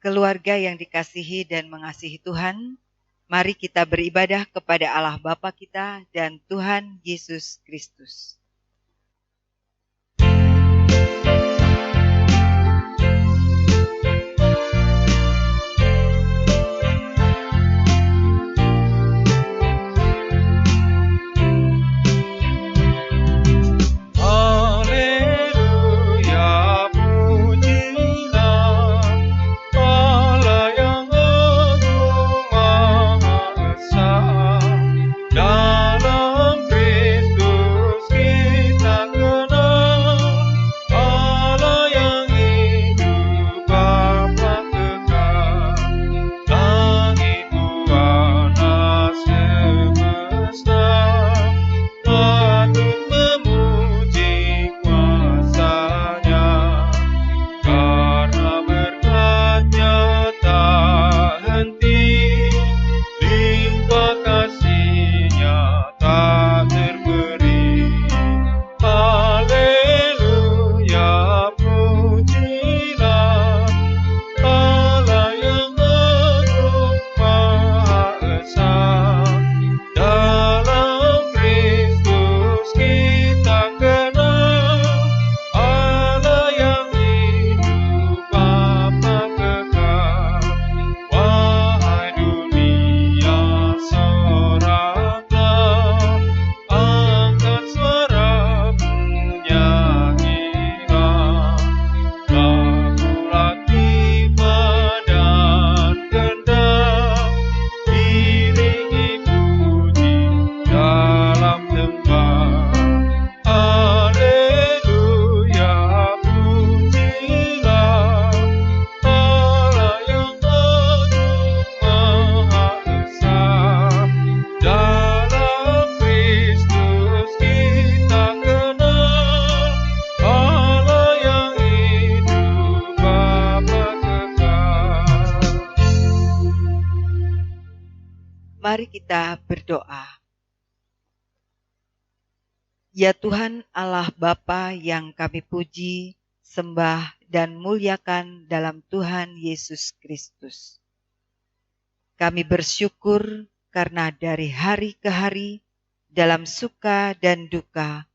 Keluarga yang dikasihi dan mengasihi Tuhan, mari kita beribadah kepada Allah Bapa kita dan Tuhan Yesus Kristus. Mari kita berdoa. Ya Tuhan Allah Bapa yang kami puji, sembah, dan muliakan dalam Tuhan Yesus Kristus. Kami bersyukur karena dari hari ke hari, dalam suka dan duka,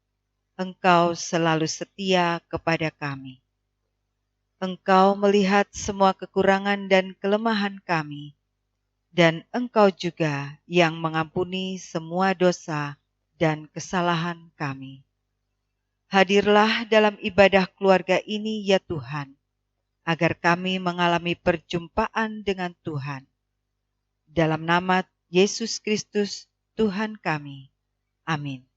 Engkau selalu setia kepada kami. Engkau melihat semua kekurangan dan kelemahan kami, dan Engkau juga yang mengampuni semua dosa dan kesalahan kami. Hadirlah dalam ibadah keluarga ini ya Tuhan, agar kami mengalami perjumpaan dengan Tuhan. Dalam nama Yesus Kristus, Tuhan kami. Amin.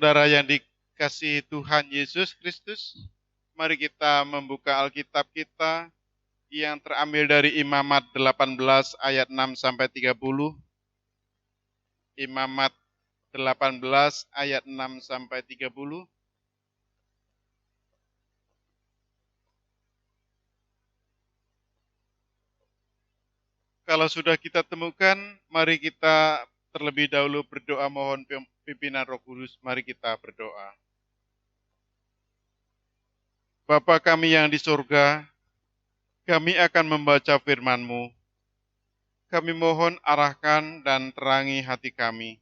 Saudara yang dikasihi Tuhan Yesus Kristus, mari kita membuka Alkitab kita yang terambil dari Imamat 18 ayat 6 sampai 30. Imamat 18 ayat 6 sampai 30. Kalau sudah kita temukan, mari kita terlebih dahulu berdoa mohon pimpinan Roh Kudus, mari kita berdoa. Bapa kami yang di surga, kami akan membaca firman-Mu. Kami mohon arahkan dan terangi hati kami.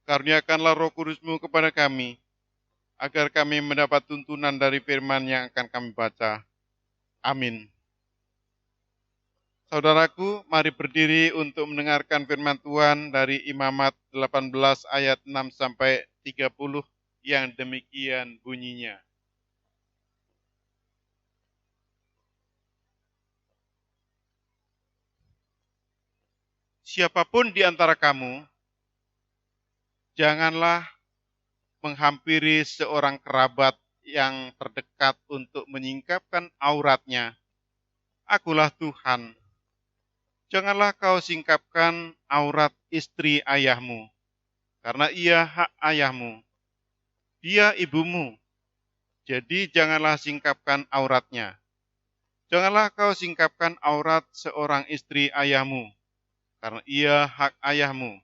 Karuniakanlah Roh Kudus-Mu kepada kami, agar kami mendapat tuntunan dari firman yang akan kami baca. Amin. Saudaraku, mari berdiri untuk mendengarkan firman Tuhan dari Imamat 18 ayat 6 sampai 30 yang demikian bunyinya. Siapapun di antara kamu, janganlah menghampiri seorang kerabat yang terdekat untuk menyingkapkan auratnya. Akulah Tuhan. Janganlah kau singkapkan aurat istri ayahmu, karena ia hak ayahmu. Dia ibumu, jadi janganlah singkapkan auratnya. Janganlah kau singkapkan aurat seorang istri ayahmu, karena ia hak ayahmu.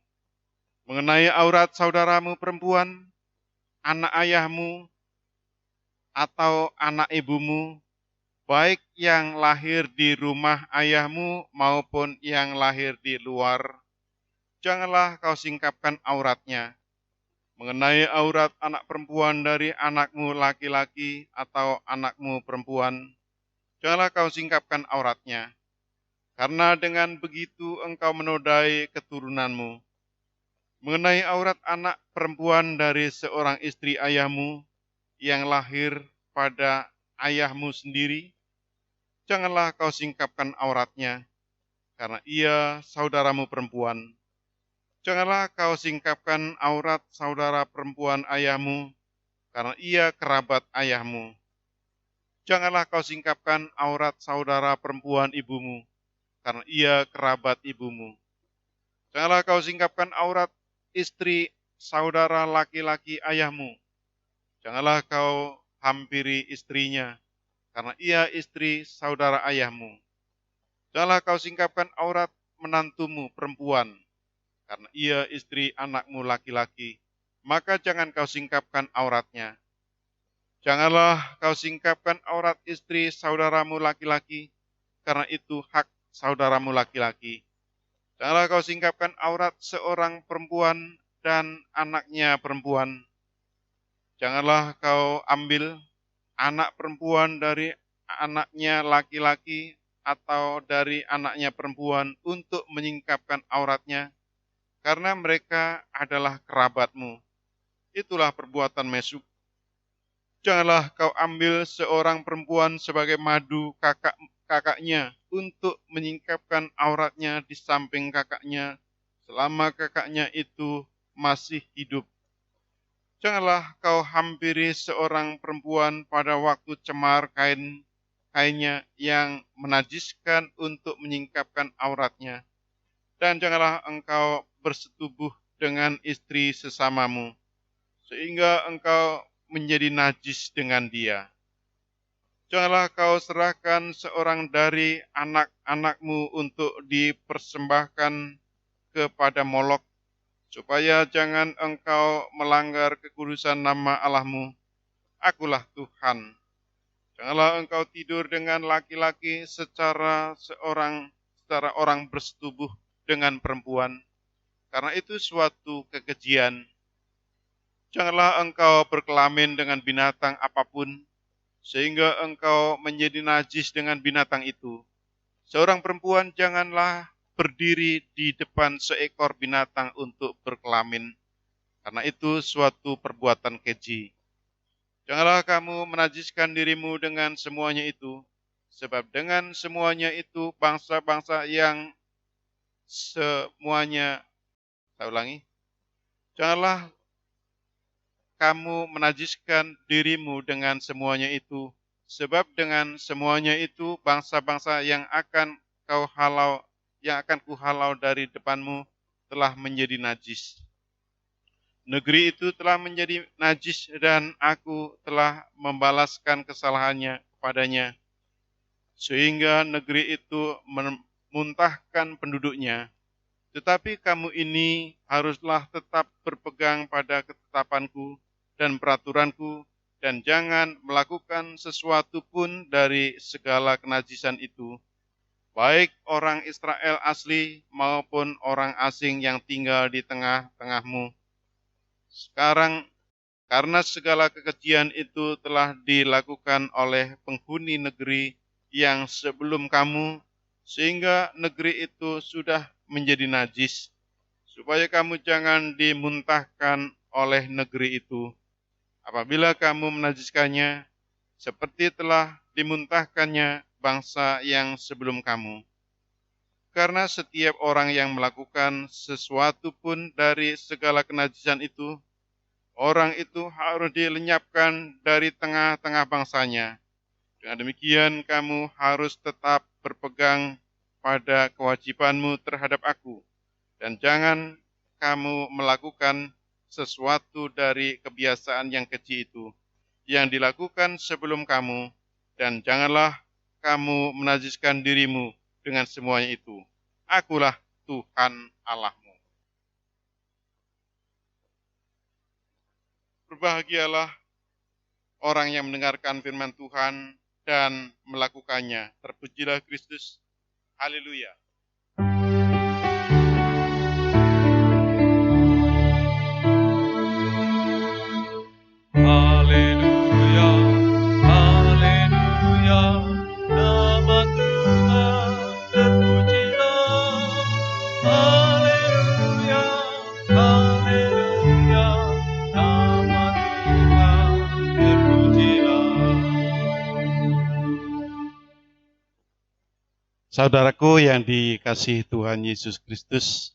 Mengenai aurat saudaramu perempuan, anak ayahmu, atau anak ibumu, baik yang lahir di rumah ayahmu maupun yang lahir di luar, janganlah kau singkapkan auratnya. Mengenai aurat anak perempuan dari anakmu laki-laki atau anakmu perempuan, janganlah kau singkapkan auratnya, karena dengan begitu engkau menodai keturunanmu. Mengenai aurat anak perempuan dari seorang istri ayahmu yang lahir pada ayahmu sendiri, janganlah kau singkapkan auratnya, karena ia saudaramu perempuan. Janganlah kau singkapkan aurat saudara perempuan ayahmu, karena ia kerabat ayahmu. Janganlah kau singkapkan aurat saudara perempuan ibumu, karena ia kerabat ibumu. Janganlah kau singkapkan aurat istri saudara laki-laki ayahmu. Janganlah kau hampiri istrinya, karena ia istri saudara ayahmu. Janganlah kau singkapkan aurat menantumu perempuan, karena ia istri anakmu laki-laki, maka jangan kau singkapkan auratnya. Janganlah kau singkapkan aurat istri saudaramu laki-laki, karena itu hak saudaramu laki-laki. Janganlah kau singkapkan aurat seorang perempuan dan anaknya perempuan. Janganlah kau ambil anak perempuan dari anaknya laki-laki atau dari anaknya perempuan untuk menyingkapkan auratnya, karena mereka adalah kerabatmu. Itulah perbuatan mesuk. Janganlah kau ambil seorang perempuan sebagai madu kakaknya untuk menyingkapkan auratnya di samping kakaknya selama kakaknya itu masih hidup. Janganlah kau hampiri seorang perempuan pada waktu cemar kainnya yang menajiskan untuk menyingkapkan auratnya. Dan janganlah engkau bersetubuh dengan istri sesamamu, sehingga engkau menjadi najis dengan dia. Janganlah kau serahkan seorang dari anak-anakmu untuk dipersembahkan kepada Molok, supaya jangan engkau melanggar kekudusan nama Allahmu. Akulah Tuhan. Janganlah engkau tidur dengan laki-laki secara orang bersetubuh dengan perempuan, karena itu suatu kekejian. Janganlah engkau berkelamin dengan binatang apapun, sehingga engkau menjadi najis dengan binatang itu. Seorang perempuan janganlah berdiri di depan seekor binatang untuk berkelamin, karena itu suatu perbuatan keji. Janganlah kamu menajiskan dirimu dengan semuanya itu, sebab dengan semuanya itu bangsa-bangsa yang semuanya, saya ulangi, janganlah kamu menajiskan dirimu dengan semuanya itu, sebab dengan semuanya itu bangsa-bangsa yang akan kuhalau dari depanmu telah menjadi najis. Negeri itu telah menjadi najis dan aku telah membalaskan kesalahannya kepadanya, sehingga negeri itu memuntahkan penduduknya. Tetapi kamu ini haruslah tetap berpegang pada ketetapanku dan peraturanku, dan jangan melakukan sesuatu pun dari segala kenajisan itu, baik orang Israel asli maupun orang asing yang tinggal di tengah-tengahmu. Sekarang, karena segala kekejian itu telah dilakukan oleh penghuni negeri yang sebelum kamu, sehingga negeri itu sudah menjadi najis, supaya kamu jangan dimuntahkan oleh negeri itu. Apabila kamu menajiskannya, seperti telah dimuntahkannya bangsa yang sebelum kamu. Karena setiap orang yang melakukan sesuatu pun dari segala kenajisan itu, orang itu harus dilenyapkan dari tengah-tengah bangsanya. Dengan demikian, kamu harus tetap berpegang pada kewajibanmu terhadap aku, dan jangan kamu melakukan sesuatu dari kebiasaan yang keji itu, yang dilakukan sebelum kamu, dan janganlah kamu menajiskan dirimu dengan semuanya itu. Akulah Tuhan Allahmu. Berbahagialah orang yang mendengarkan firman Tuhan dan melakukannya. Terpujilah Kristus. Haleluya. Haleluya, haleluya, nama Tuhan terpujilah. Haleluya, haleluya, nama Tuhan terpujilah. Saudaraku yang dikasihi Tuhan Yesus Kristus,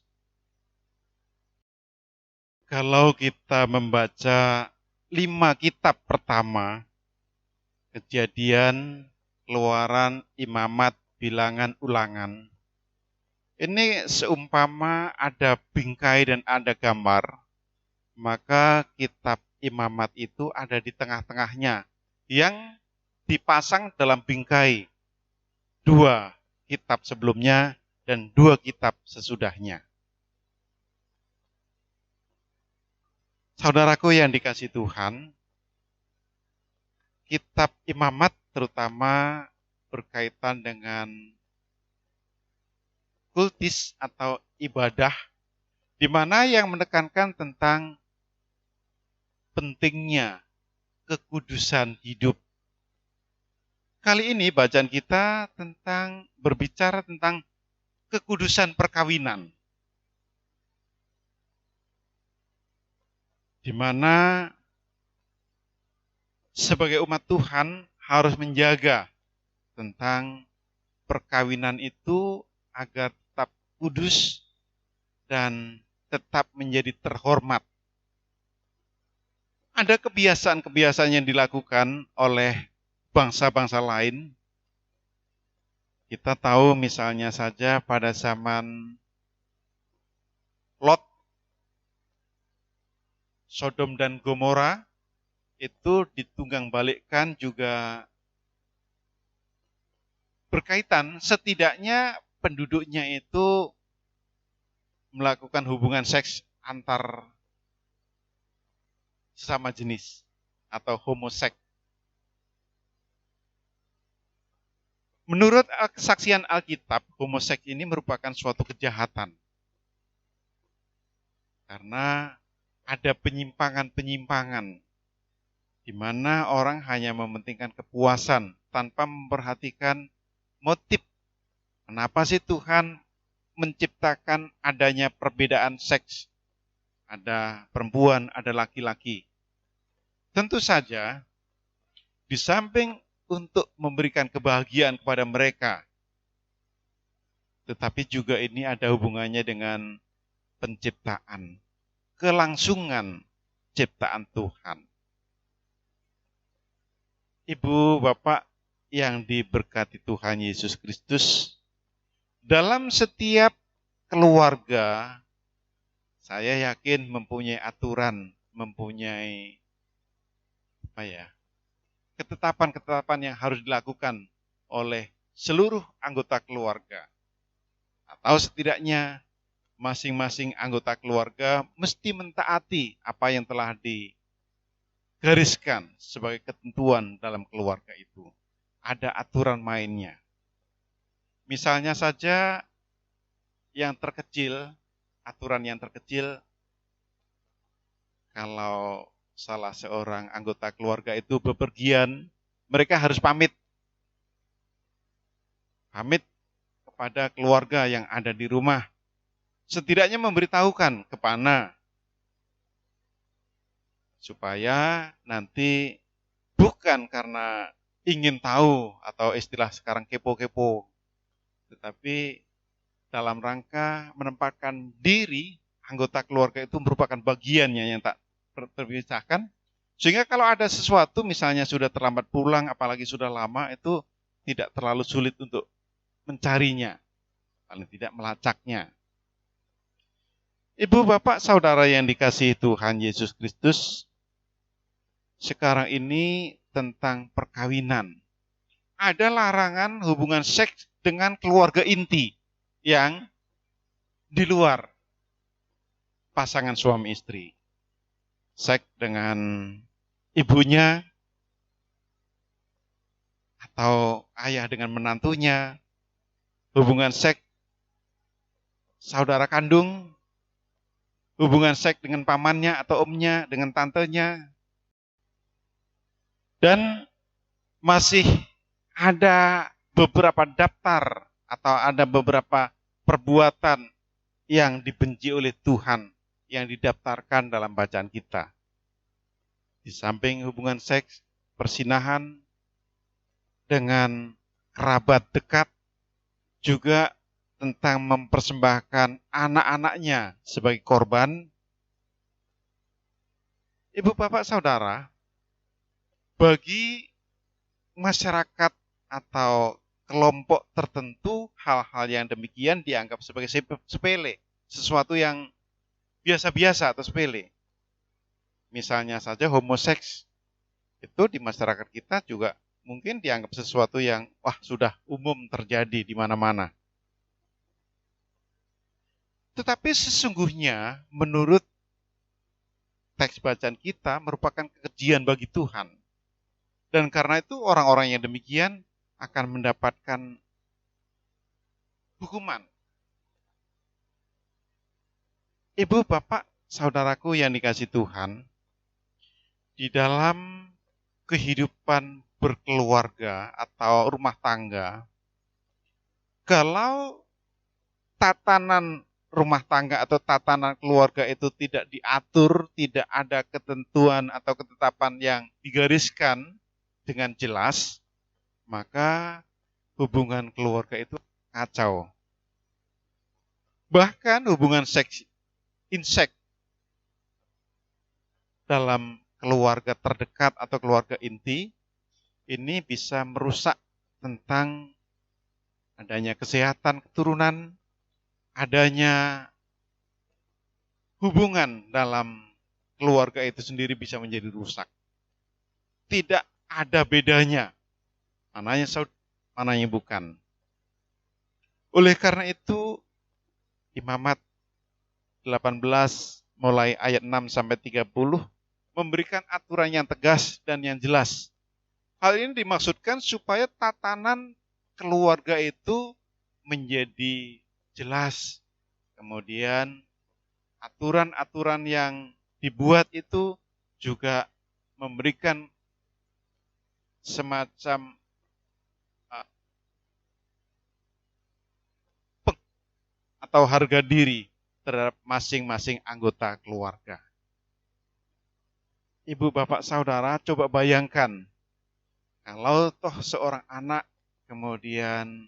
kalau kita membaca 5 kitab pertama, Kejadian, Keluaran, Imamat, Bilangan, Ulangan, ini seumpama ada bingkai dan ada gambar, maka kitab Imamat itu ada di tengah-tengahnya, yang dipasang dalam bingkai 2 kitab sebelumnya dan 2 kitab sesudahnya. Saudaraku yang dikasihi Tuhan, kitab Imamat terutama berkaitan dengan kultis atau ibadah, di mana yang menekankan tentang pentingnya kekudusan hidup. Kali ini bacaan kita berbicara tentang kekudusan perkawinan, di mana sebagai umat Tuhan harus menjaga tentang perkawinan itu agar tetap kudus dan tetap menjadi terhormat. Ada kebiasaan-kebiasaan yang dilakukan oleh bangsa-bangsa lain. Kita tahu misalnya saja pada zaman Lot, Sodom dan Gomora itu ditunggang-balikkan juga berkaitan, setidaknya penduduknya itu melakukan hubungan seks antar sesama jenis atau homoseks. Menurut kesaksian Alkitab, homoseks ini merupakan suatu kejahatan. Karena ada penyimpangan-penyimpangan di mana orang hanya mementingkan kepuasan tanpa memperhatikan motif. Kenapa sih Tuhan menciptakan adanya perbedaan seks? Ada perempuan, ada laki-laki. Tentu saja, di samping untuk memberikan kebahagiaan kepada mereka, tetapi juga ini ada hubungannya dengan penciptaan, kelangsungan ciptaan Tuhan. Ibu, Bapak yang diberkati Tuhan Yesus Kristus, dalam setiap keluarga, saya yakin mempunyai aturan, mempunyai ketetapan-ketetapan yang harus dilakukan oleh seluruh anggota keluarga. Atau setidaknya masing-masing anggota keluarga mesti mentaati apa yang telah digariskan sebagai ketentuan dalam keluarga itu. Ada aturan mainnya. Misalnya saja yang terkecil, aturan yang terkecil, kalau salah seorang anggota keluarga itu bepergian, mereka harus pamit. Pamit kepada keluarga yang ada di rumah. Setidaknya memberitahukan kemana. Supaya nanti bukan karena ingin tahu atau istilah sekarang kepo-kepo. Tetapi dalam rangka menempatkan diri anggota keluarga itu merupakan bagiannya yang tak terpisahkan. Sehingga kalau ada sesuatu misalnya sudah terlambat pulang, apalagi sudah lama, itu tidak terlalu sulit untuk mencarinya. Paling tidak melacaknya. Ibu, bapak, saudara yang dikasihi Tuhan Yesus Kristus, sekarang ini tentang perkawinan. Ada larangan hubungan seks dengan keluarga inti yang di luar pasangan suami istri. Seks dengan ibunya, atau ayah dengan menantunya, hubungan seks saudara kandung, hubungan seks dengan pamannya atau omnya, dengan tantenya. Dan masih ada beberapa daftar atau ada beberapa perbuatan yang dibenci oleh Tuhan yang didaftarkan dalam bacaan kita. Di samping hubungan seks, persinahan dengan kerabat dekat, juga tentang mempersembahkan anak-anaknya sebagai korban. Ibu, bapak, saudara, bagi masyarakat atau kelompok tertentu, hal-hal yang demikian dianggap sebagai sepele, sesuatu yang biasa-biasa atau sepele. Misalnya saja homoseks, itu di masyarakat kita juga mungkin dianggap sesuatu yang sudah umum terjadi di mana-mana. Tetapi sesungguhnya menurut teks bacaan kita merupakan kekejian bagi Tuhan. Dan karena itu orang-orang yang demikian akan mendapatkan hukuman. Ibu, bapak, saudaraku yang dikasihi Tuhan, di dalam kehidupan berkeluarga atau rumah tangga, kalau tatanan rumah tangga atau tatanan keluarga itu tidak diatur, tidak ada ketentuan atau ketetapan yang digariskan dengan jelas, maka hubungan keluarga itu kacau. Bahkan hubungan seks insek dalam keluarga terdekat atau keluarga inti ini bisa merusak tentang adanya kesehatan keturunan, adanya hubungan dalam keluarga itu sendiri bisa menjadi rusak. Tidak ada bedanya, mananya saudara, mananya bukan. Oleh karena itu, Imamat 18 mulai ayat 6 sampai 30 memberikan aturan yang tegas dan yang jelas. Hal ini dimaksudkan supaya tatanan keluarga itu menjadi jelas. Kemudian aturan-aturan yang dibuat itu juga memberikan semacam atau harga diri terhadap masing-masing anggota keluarga. Ibu, bapak, saudara, coba bayangkan kalau toh seorang anak kemudian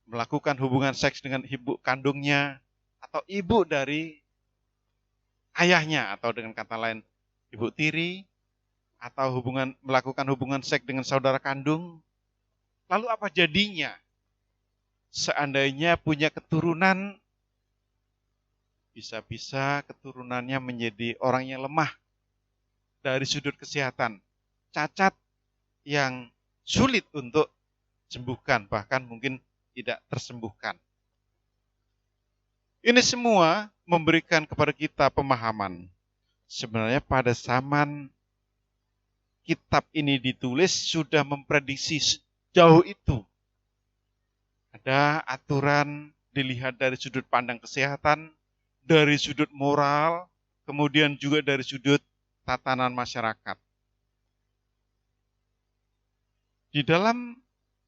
melakukan hubungan seks dengan ibu kandungnya atau ibu dari ayahnya, atau dengan kata lain ibu tiri, atau melakukan hubungan seks dengan saudara kandung, lalu apa jadinya? Seandainya punya keturunan, bisa-bisa keturunannya menjadi orang yang lemah dari sudut kesehatan, cacat yang sulit untuk sembuhkan, bahkan mungkin tidak tersembuhkan. Ini semua memberikan kepada kita pemahaman. Sebenarnya pada zaman kitab ini ditulis sudah memprediksi jauh itu. Ada aturan dilihat dari sudut pandang kesehatan, dari sudut moral, kemudian juga dari sudut tatanan masyarakat. Di dalam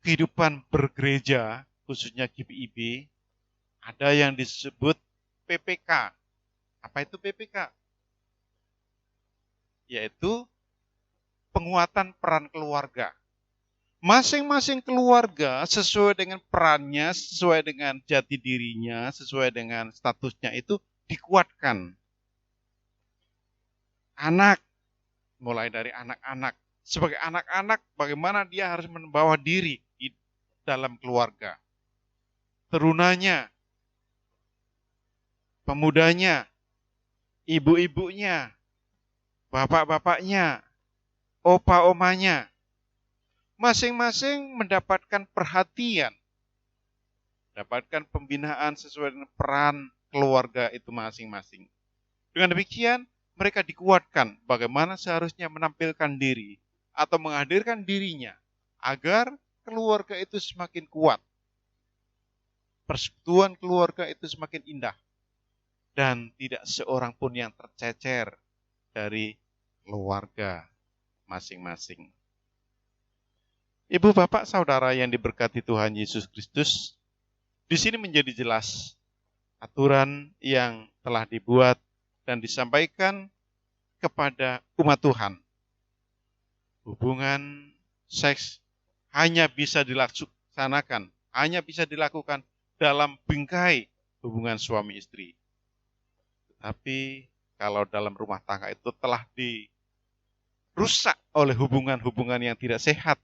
kehidupan bergereja, khususnya GPIB, ada yang disebut PPK. Apa itu PPK? Yaitu penguatan peran keluarga. Masing-masing keluarga sesuai dengan perannya, sesuai dengan jati dirinya, sesuai dengan statusnya itu dikuatkan. Anak, mulai dari anak-anak. Sebagai anak-anak, bagaimana dia harus membawa diri di dalam keluarga. Terunanya, pemudanya, ibu-ibunya, bapak-bapaknya, opa-omanya, masing-masing mendapatkan perhatian, mendapatkan pembinaan sesuai dengan peran keluarga itu masing-masing. Dengan demikian, mereka dikuatkan bagaimana seharusnya menampilkan diri atau menghadirkan dirinya agar keluarga itu semakin kuat. Persekutuan keluarga itu semakin indah dan tidak seorang pun yang tercecer dari keluarga masing-masing. Ibu, bapak, saudara yang diberkati Tuhan Yesus Kristus, di sini menjadi jelas aturan yang telah dibuat dan disampaikan kepada umat Tuhan. Hubungan seks hanya bisa dilaksanakan, hanya bisa dilakukan dalam bingkai hubungan suami istri. Tapi kalau dalam rumah tangga itu telah dirusak oleh hubungan-hubungan yang tidak sehat,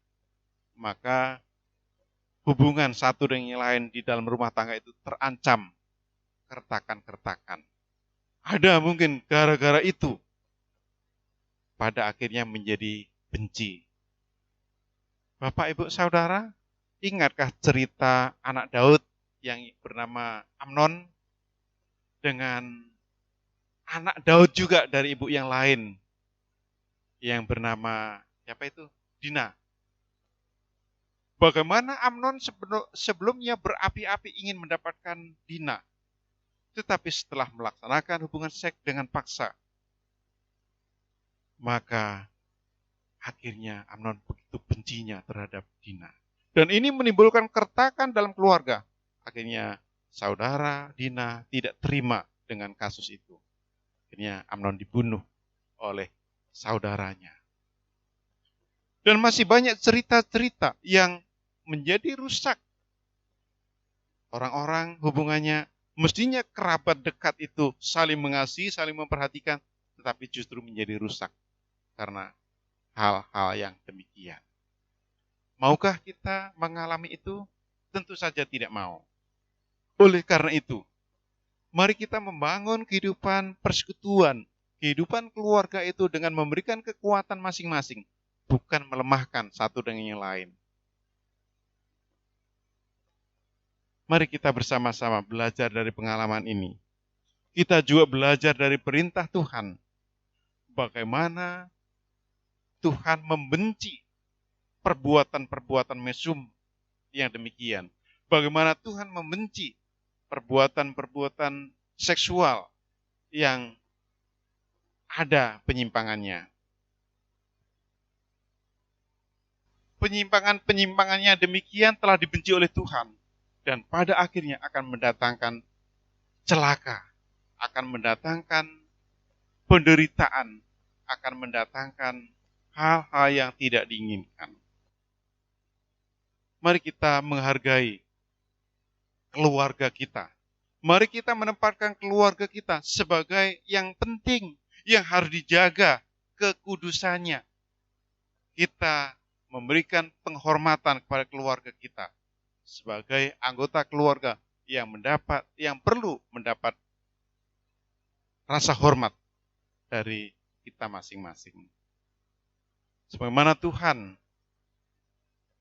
maka hubungan satu dengan yang lain di dalam rumah tangga itu terancam keretakan-keretakan. Ada mungkin gara-gara itu pada akhirnya menjadi benci. Bapak, Ibu, Saudara, ingatkah cerita anak Daud yang bernama Amnon dengan anak Daud juga dari ibu yang lain yang bernama siapa itu? Dina. Bagaimana Amnon sebelumnya berapi-api ingin mendapatkan Dina, tetapi setelah melaksanakan hubungan seks dengan paksa, maka akhirnya Amnon begitu bencinya terhadap Dina. Dan ini menimbulkan keretakan dalam keluarga. Akhirnya saudara Dina tidak terima dengan kasus itu. Akhirnya Amnon dibunuh oleh saudaranya. Dan masih banyak cerita-cerita yang menjadi rusak. Orang-orang hubungannya, mestinya kerabat dekat itu saling mengasihi, saling memperhatikan, tetapi justru menjadi rusak karena hal-hal yang demikian. Maukah kita mengalami itu? Tentu saja tidak mau. Oleh karena itu, mari kita membangun kehidupan persekutuan, kehidupan keluarga itu dengan memberikan kekuatan masing-masing, bukan melemahkan satu dengan yang lain. Mari kita bersama-sama belajar dari pengalaman ini. Kita juga belajar dari perintah Tuhan. Bagaimana Tuhan membenci perbuatan-perbuatan mesum yang demikian. Bagaimana Tuhan membenci perbuatan-perbuatan seksual yang ada penyimpangannya. Penyimpangannya demikian telah dibenci oleh Tuhan. Dan pada akhirnya akan mendatangkan celaka, akan mendatangkan penderitaan, akan mendatangkan hal-hal yang tidak diinginkan. Mari kita menghargai keluarga kita. Mari kita menempatkan keluarga kita sebagai yang penting, yang harus dijaga kekudusannya. Kita memberikan penghormatan kepada keluarga kita sebagai anggota keluarga yang perlu mendapat rasa hormat dari kita masing-masing. Sebagaimana Tuhan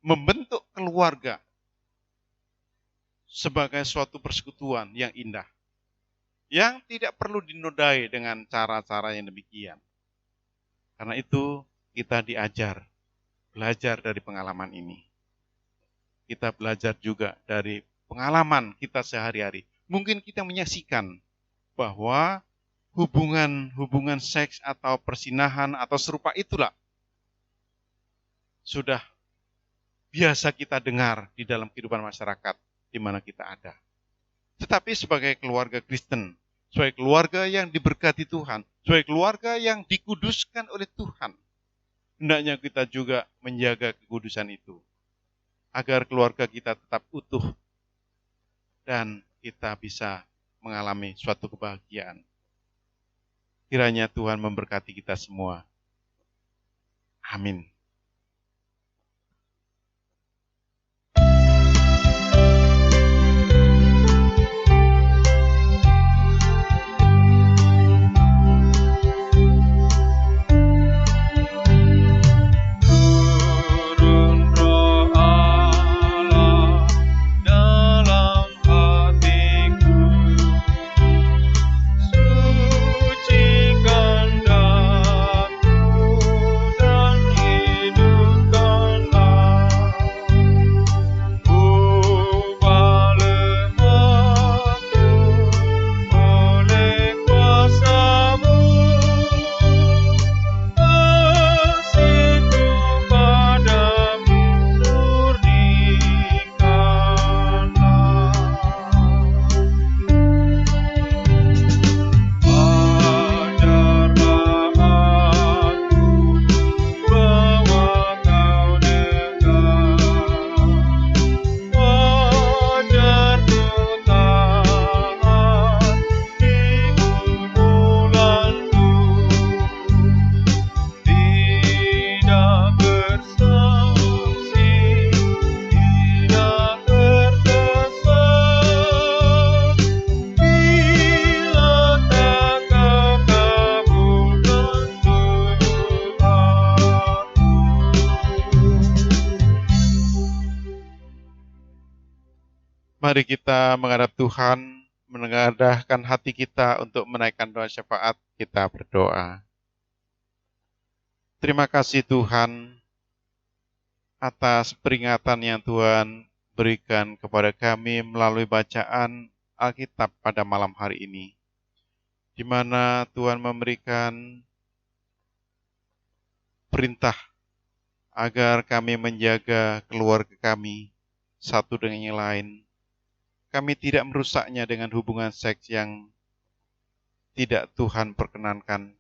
membentuk keluarga sebagai suatu persekutuan yang indah. yang tidak perlu dinodai dengan cara-cara yang demikian. Karena itu kita belajar dari pengalaman ini. Kita belajar juga dari pengalaman kita sehari-hari. Mungkin kita menyaksikan bahwa hubungan seks atau persinahan atau serupa itulah sudah biasa kita dengar di dalam kehidupan masyarakat di mana kita ada. Tetapi sebagai keluarga Kristen, sebagai keluarga yang diberkati Tuhan, sebagai keluarga yang dikuduskan oleh Tuhan, hendaknya kita juga menjaga kekudusan itu, agar keluarga kita tetap utuh dan kita bisa mengalami suatu kebahagiaan. Kiranya Tuhan memberkati kita semua. Amin. Turun Roh Allah dalam hatiku, sucikan daku dan hidupkanlah. Ubah lemahku oleh kuasa-Mu, kasih-Ku padamu murnikanlah. Ajarlah aku bahwa Kau dekat, ajarku taat di umulanmu, tidak bersaksi, tidak terkesan, bila tak Kau kabulkan doaku. Mari kita menghadap Tuhan, menengadahkan hati kita untuk menaikkan doa syafaat. Kita berdoa. Terima kasih Tuhan atas peringatan yang Tuhan berikan kepada kami melalui bacaan Alkitab pada malam hari ini, di mana Tuhan memberikan perintah agar kami menjaga keluarga kami satu dengan yang lain. Kami tidak merusaknya dengan hubungan seks yang tidak Tuhan perkenankan.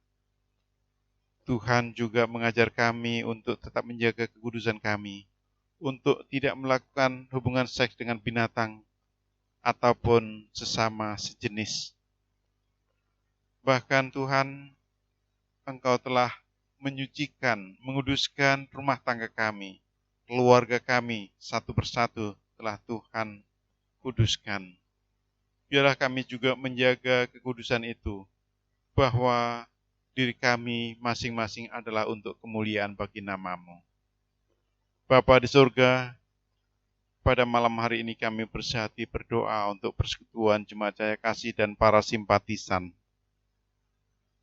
Tuhan juga mengajar kami untuk tetap menjaga kekudusan kami, untuk tidak melakukan hubungan seks dengan binatang ataupun sesama sejenis. Bahkan Tuhan, Engkau telah menyucikan, menguduskan rumah tangga kami, keluarga kami satu persatu telah Tuhan kuduskan. Biarlah kami juga menjaga kekudusan itu, bahwa diri kami masing-masing adalah untuk kemuliaan bagi nama-Mu. Bapa di surga, pada malam hari ini kami bersehati berdoa untuk persekutuan Jemaat Jaya Kasih dan para simpatisan.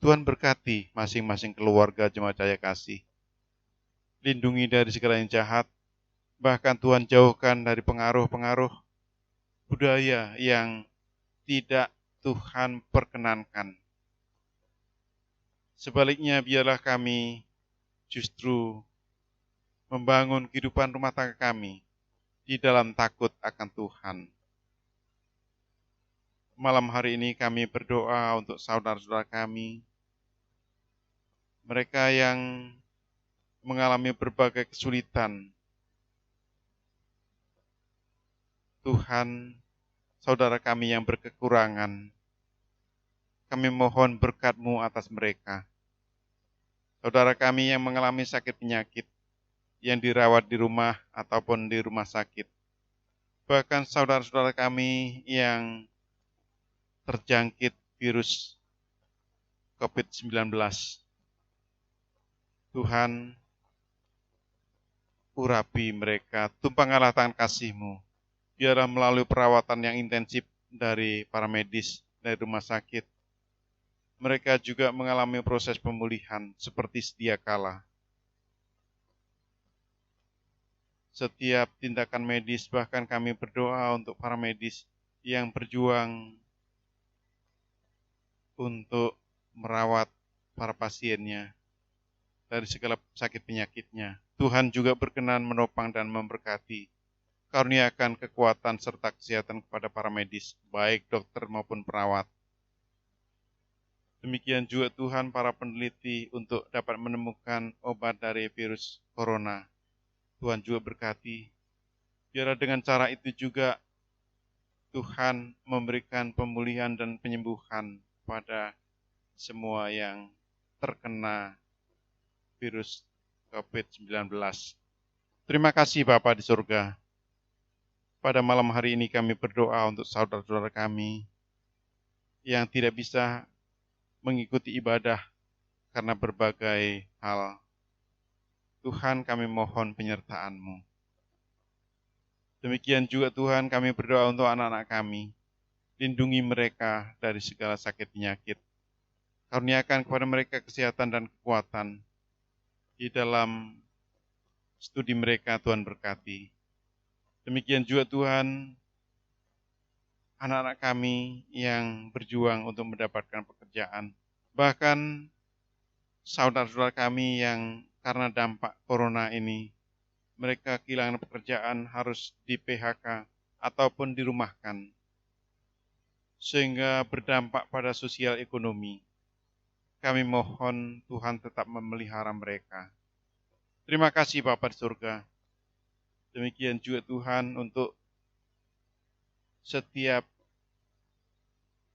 Tuhan berkati masing-masing keluarga Jemaat Jaya Kasih. Lindungi dari segala yang jahat, bahkan Tuhan jauhkan dari pengaruh-pengaruh budaya yang tidak Tuhan perkenankan. Sebaliknya, biarlah kami justru membangun kehidupan rumah tangga kami di dalam takut akan Tuhan. Malam hari ini kami berdoa untuk saudara-saudara kami, mereka yang mengalami berbagai kesulitan. Tuhan, saudara kami yang berkekurangan, kami mohon berkat-Mu atas mereka. Saudara kami yang mengalami sakit penyakit, yang dirawat di rumah ataupun di rumah sakit. Bahkan saudara-saudara kami yang terjangkit virus COVID-19. Tuhan, urapi mereka, tumpangkanlah tangan kasih-Mu. Biarlah melalui perawatan yang intensif dari para medis dari rumah sakit, mereka juga mengalami proses pemulihan seperti sedia kala. Setiap tindakan medis, bahkan kami berdoa untuk para medis yang berjuang untuk merawat para pasiennya dari segala sakit penyakitnya. Tuhan juga berkenan menopang dan memberkati. Karuniakan kekuatan serta kesehatan kepada para medis, baik dokter maupun perawat. Demikian juga Tuhan para peneliti untuk dapat menemukan obat dari virus corona. Tuhan juga berkati. Biar dengan cara itu juga Tuhan memberikan pemulihan dan penyembuhan pada semua yang terkena virus COVID-19. Terima kasih Bapa di surga. Pada malam hari ini kami berdoa untuk saudara-saudara kami yang tidak bisa mengikuti ibadah karena berbagai hal. Tuhan, kami mohon penyertaan-Mu. Demikian juga Tuhan, kami berdoa untuk anak-anak kami. Lindungi mereka dari segala sakit penyakit. Karuniakan kepada mereka kesehatan dan kekuatan. Di dalam studi mereka, Tuhan berkati. Demikian juga Tuhan, anak-anak kami yang berjuang untuk mendapatkan pekerjaan. Bahkan saudara-saudara kami yang karena dampak corona ini, mereka kehilangan pekerjaan harus di PHK ataupun dirumahkan. Sehingga berdampak pada sosial ekonomi. Kami mohon Tuhan tetap memelihara mereka. Terima kasih Bapa di surga. Demikian juga Tuhan untuk setiap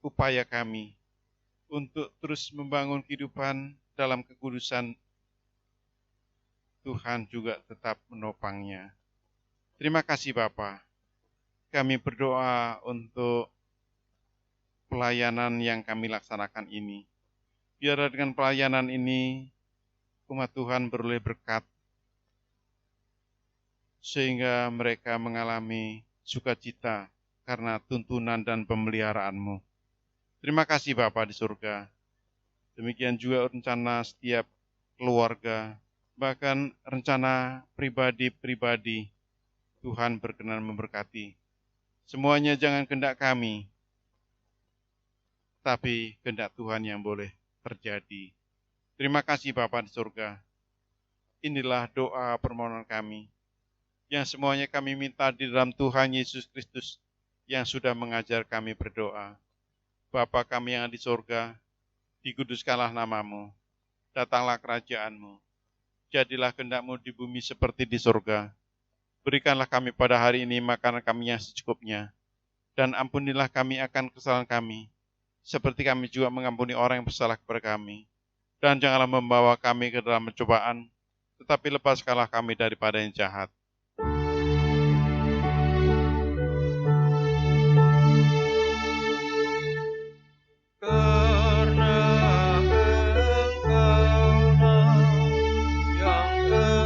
upaya kami untuk terus membangun kehidupan dalam kekudusan, Tuhan juga tetap menopangnya. Terima kasih Bapa. Kami berdoa untuk pelayanan yang kami laksanakan ini. Biar dengan pelayanan ini umat Tuhan beroleh berkat, sehingga mereka mengalami sukacita karena tuntunan dan pemeliharaan-Mu. Terima kasih Bapa di surga. Demikian juga rencana setiap keluarga, bahkan rencana pribadi-pribadi, Tuhan berkenan memberkati. Semuanya jangan kehendak kami, tapi kehendak Tuhan yang boleh terjadi. Terima kasih Bapa di surga. Inilah doa permohonan kami, yang semuanya kami minta di dalam Tuhan Yesus Kristus yang sudah mengajar kami berdoa. Bapa kami yang di surga, dikuduskanlah nama-Mu, datanglah kerajaan-Mu, jadilah kehendak-Mu di bumi seperti di surga. Berikanlah kami pada hari ini makanan kami yang secukupnya, dan ampunilah kami akan kesalahan kami, seperti kami juga mengampuni orang yang bersalah kepada kami. Dan janganlah membawa kami ke dalam pencobaan, tetapi lepaskanlah kami daripada yang jahat. Karena Engkaulah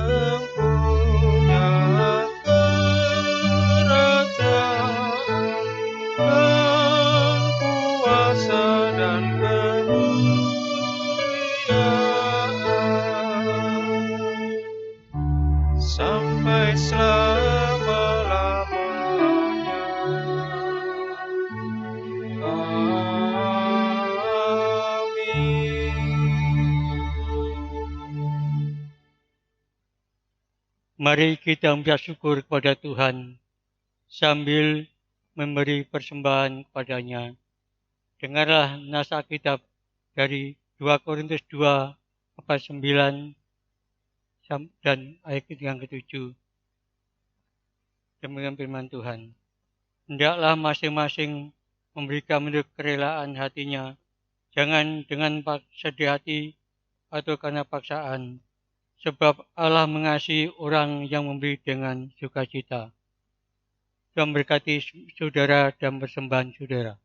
yang mempunyai kerajaan dan kuasa dan kemuliaan sampai selama-lamanya. Mari kita mengucap syukur kepada Tuhan sambil memberi persembahan kepadanya. Dengarlah nasihat Alkitab dari 2 Korintus 2 ayat 9 dan ayat yang ke-7. Demikian firman Tuhan. Hendaklah masing-masing memberikan menurut kerelaan hatinya, jangan dengan sedih hati atau karena paksaan, sebab Allah mengasihi orang yang memberi dengan sukacita. Tuhan berkati saudara dan persembahan saudara.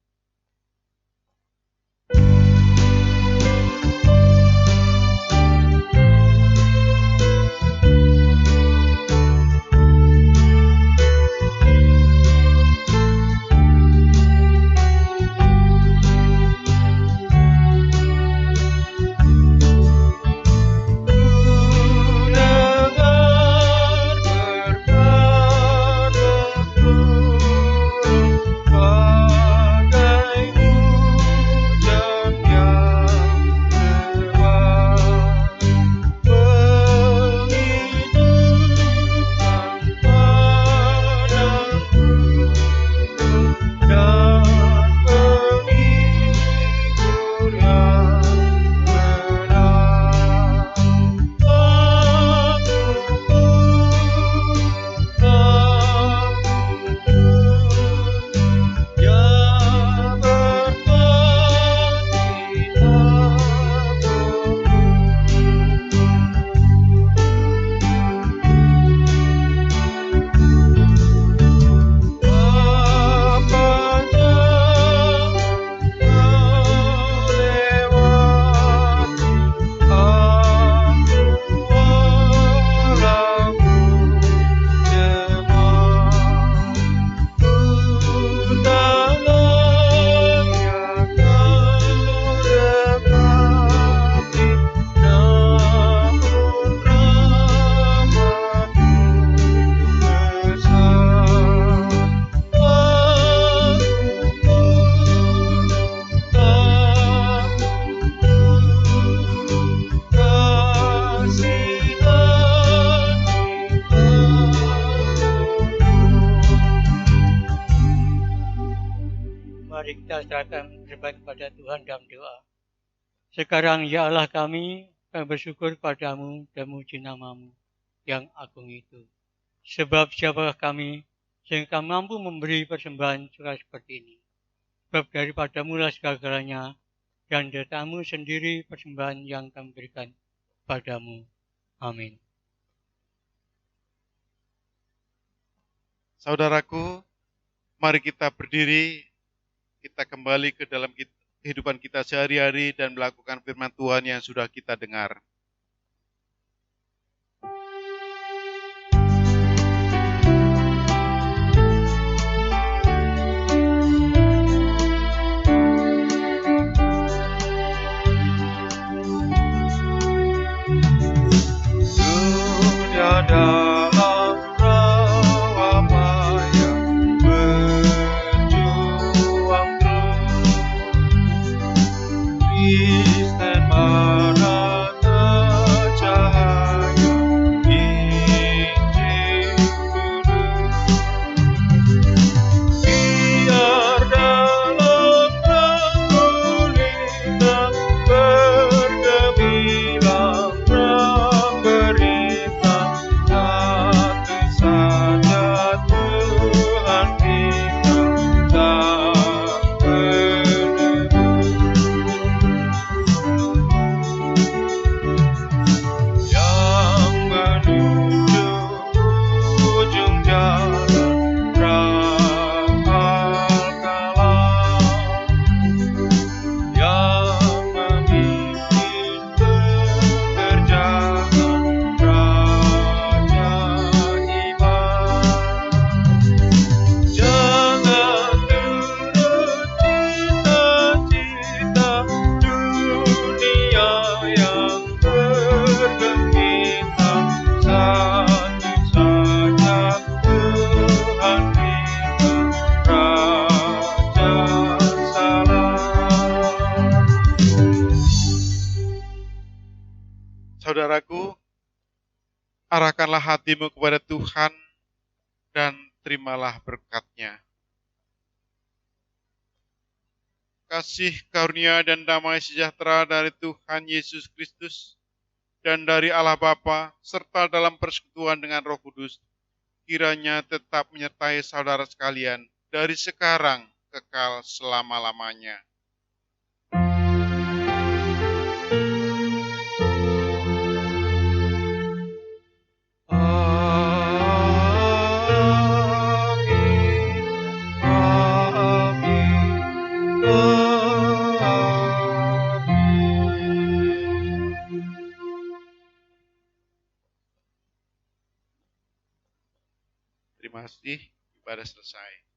kita serahkan beban kepada Tuhan dalam doa. Sekarang ya Allah kami bersyukur padamu dan memuji namamu yang agung itu. Sebab siapakah kami sehingga mampu memberi persembahan surah seperti ini. Sebab daripadamu lah segala-galanya dan datamu sendiri persembahan yang kami berikan padamu. Amin. Saudaraku, mari kita berdiri, kita kembali ke dalam kehidupan kita sehari-hari dan melakukan firman Tuhan yang sudah kita dengar. Dunia dalam rawa maya berjuang terus. Kristen Maranatha cahaya Injil kudus. Biar dalam kesulitan bergemilang berita satu saja Tuhan kita tak menebus. Yang menuju ujung jalan rakal kalah, yang memimpin pekerjaan Raja Iman. Jangan turut cita-cita dunia yang bergembira, satu saja Tuhan kita, Raja Salam. Saudaraku, arahkanlah hatimu kepada Tuhan dan terimalah berkat-Nya. Kasih karunia dan damai sejahtera dari Tuhan Yesus Kristus dan dari Allah Bapa serta dalam persekutuan dengan Roh Kudus kiranya tetap menyertai saudara sekalian dari sekarang kekal selama-lamanya. Terima kasih, ibadah selesai.